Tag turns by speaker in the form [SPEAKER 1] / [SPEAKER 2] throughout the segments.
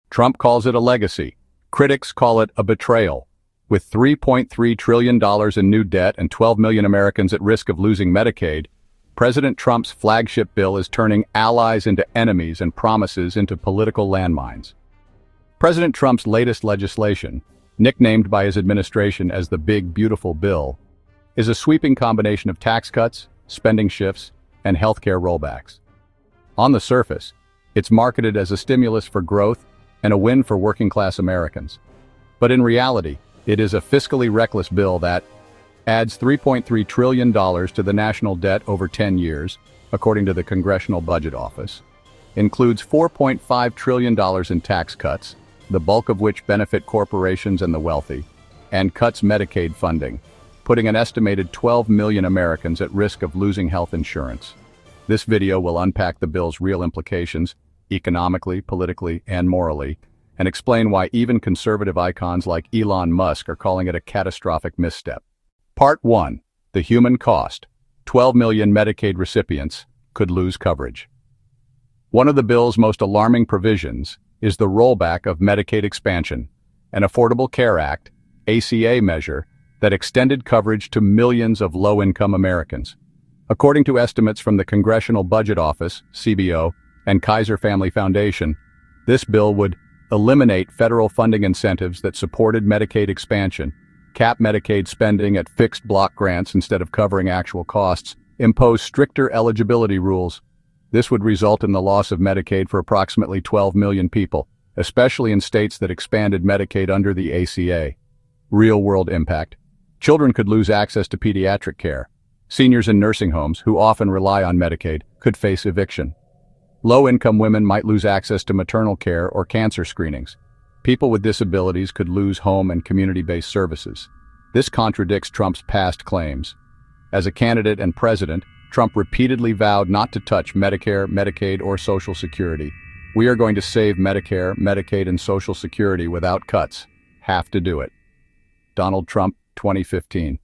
[SPEAKER 1] Trump calls it a legacy. Critics call it a betrayal. With $3.3 trillion in new debt and 12 million Americans at risk of losing Medicaid, President Trump's flagship bill is turning allies into enemies and promises into political landmines. President Trump's latest legislation, nicknamed by his administration as the Big Beautiful Bill, is a sweeping combination of tax cuts, spending shifts, and healthcare rollbacks. On the surface, it's marketed as a stimulus for growth and a win for working-class Americans. But in reality, it is a fiscally reckless bill that adds $3.3 trillion to the national debt over 10 years, according to the Congressional Budget Office, includes $4.5 trillion in tax cuts, the bulk of which benefit corporations and the wealthy, and cuts Medicaid funding, putting an estimated 12 million Americans at risk of losing health insurance. This video will unpack the bill's real implications, economically, politically, and morally, and explain why even conservative icons like Elon Musk are calling it a catastrophic misstep. Part 1. The human cost. 12 million Medicaid recipients could lose coverage. One of the bill's most alarming provisions is the rollback of Medicaid expansion, an Affordable Care Act, ACA measure, that extended coverage to millions of low-income Americans. According to estimates from the Congressional Budget Office, CBO, and Kaiser Family Foundation, this bill would eliminate federal funding incentives that supported Medicaid expansion, cap Medicaid spending at fixed block grants instead of covering actual costs, impose stricter eligibility rules. This would result in the loss of Medicaid for approximately 12 million people, especially in states that expanded Medicaid under the ACA. Real-world impact. Children could lose access to pediatric care. Seniors in nursing homes, who often rely on Medicaid, could face eviction. Low-income women might lose access to maternal care or cancer screenings. People with disabilities could lose home and community-based services. This contradicts Trump's past claims. As a candidate and president, Trump repeatedly vowed not to touch Medicare, Medicaid, or Social Security. We are going to save Medicare, Medicaid, and Social Security without cuts. Have to do it. Donald Trump, 2015.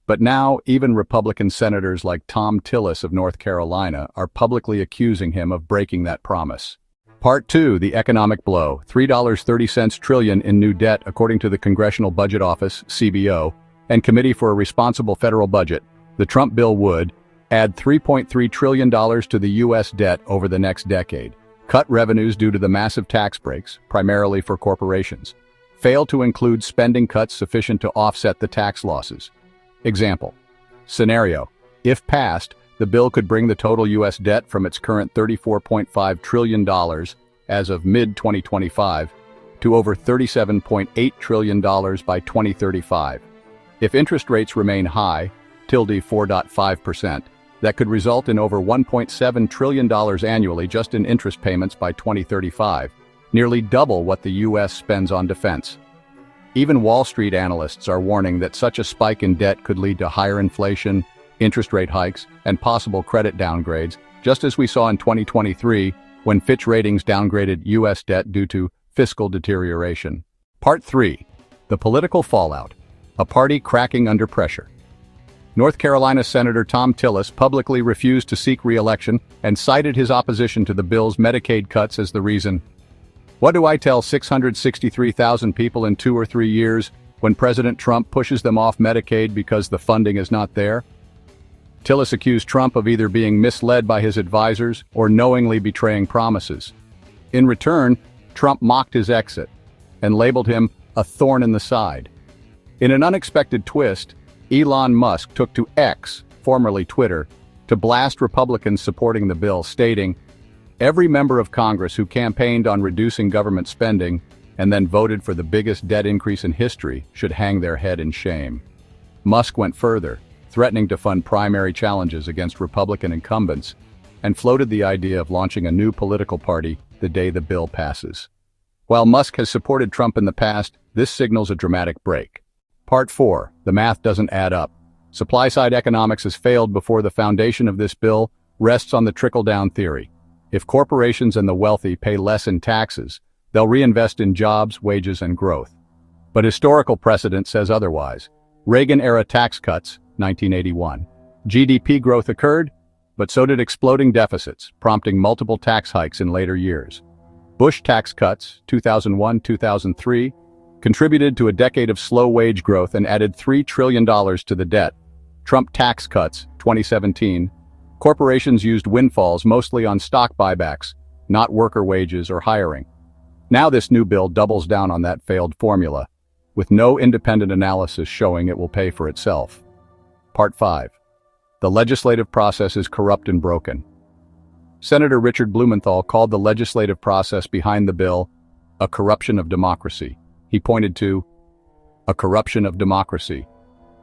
[SPEAKER 1] But now, even Republican senators like Tom Tillis of North Carolina are publicly accusing him of breaking that promise. Part 2, the economic blow. $3.30 trillion in new debt, according to the Congressional Budget Office, CBO, and Committee for a Responsible Federal Budget. The Trump bill would add $3.3 trillion to the U.S. debt over the next decade, cut revenues due to the massive tax breaks, primarily for corporations, fail to include spending cuts sufficient to offset the tax losses. Example. Scenario. If passed, the bill could bring the total U.S. debt from its current $34.5 trillion as of mid-2025 to over $37.8 trillion by 2035. If interest rates remain high, 4.5%, that could result in over $1.7 trillion annually just in interest payments by 2035, nearly double what the U.S. spends on defense. Even Wall Street analysts are warning that such a spike in debt could lead to higher inflation, interest rate hikes, and possible credit downgrades, just as we saw in 2023 when Fitch Ratings downgraded U.S. debt due to fiscal deterioration. Part 3. The political fallout. A party cracking under pressure. North Carolina Senator Tom Tillis publicly refused to seek re-election and cited his opposition to the bill's Medicaid cuts as the reason. What do I tell 663,000 people in 2 or 3 years when President Trump pushes them off Medicaid because the funding is not there? Tillis accused Trump of either being misled by his advisors or knowingly betraying promises. In return, Trump mocked his exit and labeled him a thorn in the side. In an unexpected twist, Elon Musk took to X, formerly Twitter, to blast Republicans supporting the bill, stating, "Every member of Congress who campaigned on reducing government spending and then voted for the biggest debt increase in history should hang their head in shame." Musk went further, threatening to fund primary challenges against Republican incumbents, and floated the idea of launching a new political party the day the bill passes. While Musk has supported Trump in the past, this signals a dramatic break. Part 4. The math doesn't add up. Supply-side economics has failed before the foundation of this bill rests on the trickle-down theory. If corporations and the wealthy pay less in taxes, they'll reinvest in jobs, wages, and growth. But historical precedent says otherwise. Reagan-era tax cuts, 1981. GDP growth occurred, but so did exploding deficits, prompting multiple tax hikes in later years. Bush tax cuts, 2001-2003, contributed to a decade of slow wage growth and added $3 trillion to the debt. Trump tax cuts, 2017, corporations used windfalls mostly on stock buybacks, not worker wages or hiring. Now this new bill doubles down on that failed formula, with no independent analysis showing it will pay for itself. Part 5. The legislative process is corrupt and broken. Senator Richard Blumenthal called the legislative process behind the bill a corruption of democracy. He pointed to a corruption of democracy,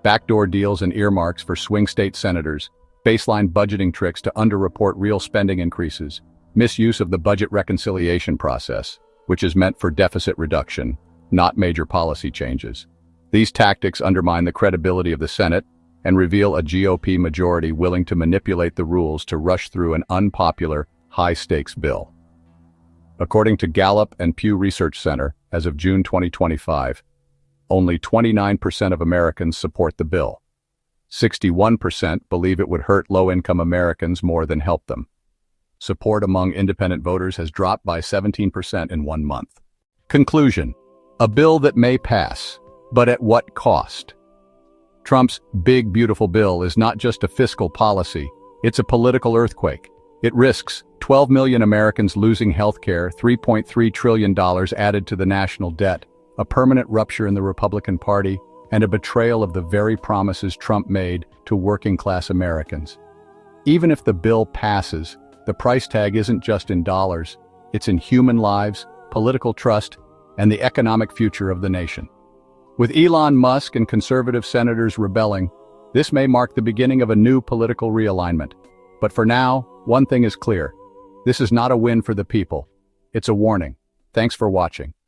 [SPEAKER 1] backdoor deals and earmarks for swing state senators, baseline budgeting tricks to underreport real spending increases, misuse of the budget reconciliation process, which is meant for deficit reduction, not major policy changes. These tactics undermine the credibility of the Senate and reveal a GOP majority willing to manipulate the rules to rush through an unpopular, high-stakes bill. According to Gallup and Pew Research Center, as of June 2025, only 29% of Americans support the bill. 61% believe it would hurt low-income Americans more than help them. Support among independent voters has dropped by 17% in 1 month. Conclusion: a bill that may pass, but at what cost? Trump's big, beautiful bill is not just a fiscal policy, it's a political earthquake. It risks 12 million Americans losing health care, $3.3 trillion added to the national debt, a permanent rupture in the Republican Party, and a betrayal of the very promises Trump made to working-class Americans. Even if the bill passes, the price tag isn't just in dollars, it's in human lives, political trust, and the economic future of the nation. With Elon Musk and conservative senators rebelling, this may mark the beginning of a new political realignment. But for now, one thing is clear. This is not a win for the people. It's a warning. Thanks for watching.